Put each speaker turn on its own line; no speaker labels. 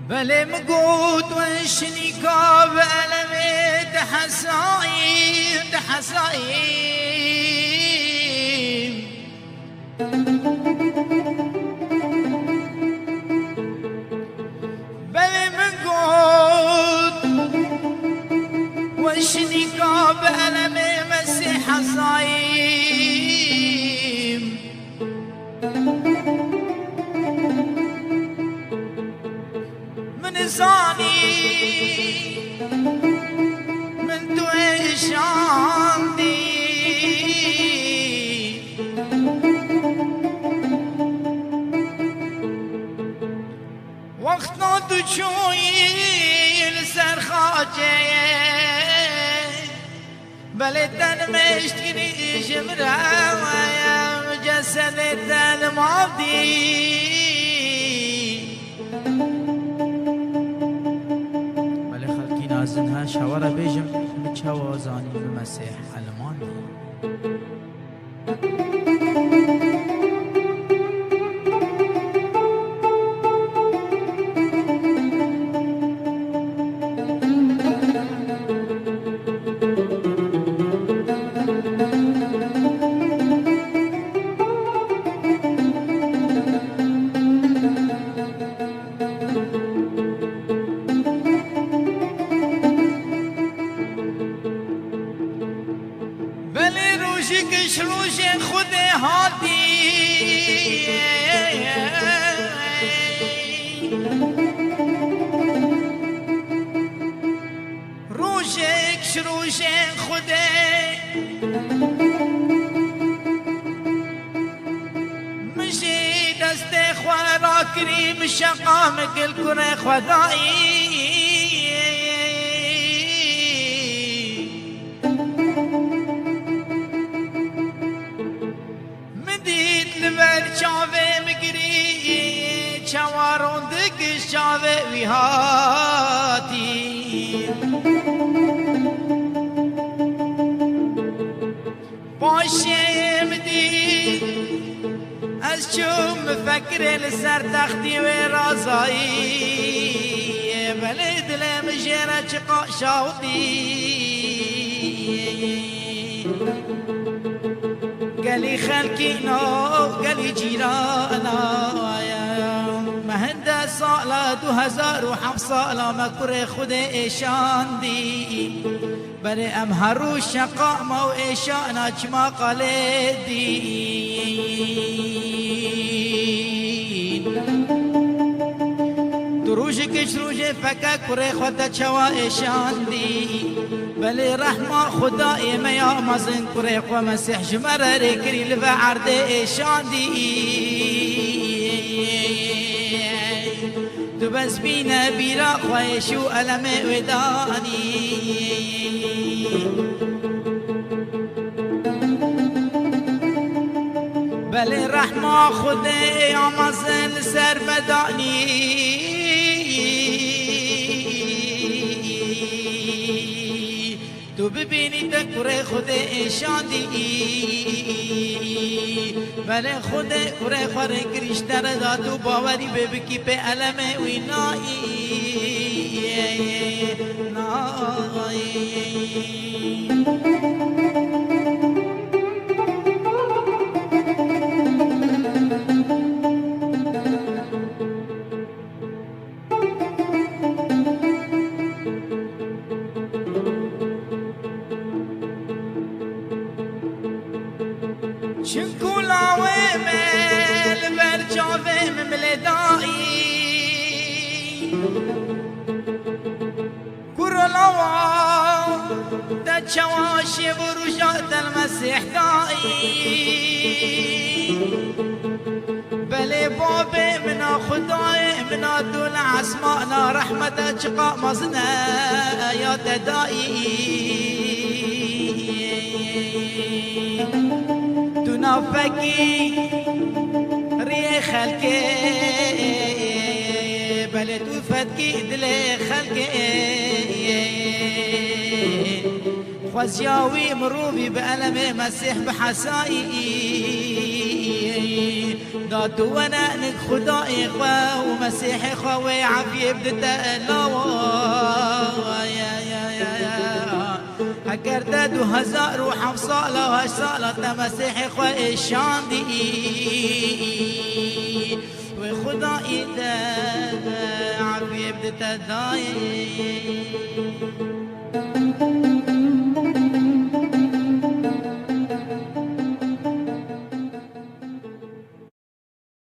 بله مقود وشنيكا بألمي تحسايم بله مقود وشنيكا بألمي مسيح صايم زاني من تويش عندي وقت نادو شوي لسر خاجي بلدن مشتكني جمرة ويا جسدتن ماضي
زنها شوارا بيجم متشوازاني بمسيح الماني
روش خود هاتی روش خود مشي دست خورا کریم شقام کل کره خدایی چاوه مگری چوارون دکش چاوه وی هاتی پاشم دید از چوم فکر لسر تختی و رازایی بله دلم جیره چقا شاوتی قالي خلقينا قالي جيرانا مهنده سالا 2007 سالا مكره خود ایشان دی بره ام هرو شقا مو ایشانا چما قاله دی دروش کش روش فکا کره خود چوا ایشان دی بله رحمة خدای میا مزن کره خو مسیح جمره ریکری لفا عرده ایشان دی تو بس بینه بیرا خویشو علم ودانی بله رحمة خدای مزن سر بدانی تو ببینی تکره خود ایشان دی بله خود کره خوره کرشتر دا تو باوری ببکی په علم وی نایی كرلوا تشواشي برجات المسيح دائي بلي بابي منا خداي منا دون عسمانا رحمة شقاء مزنا يا تدائي تنافكي ريح خلقي بلي توفتكي دلي خلقي خوزياوي مروبي بألم مسيح بحسائي داتو وانا نك خدائي خوا ومسيحي خوا وعافية بدتا لاوا يا هكرت 2005 صالة وهاش صالة مسيحي خوا الشاندي وخدائي دا عافية بدتا داي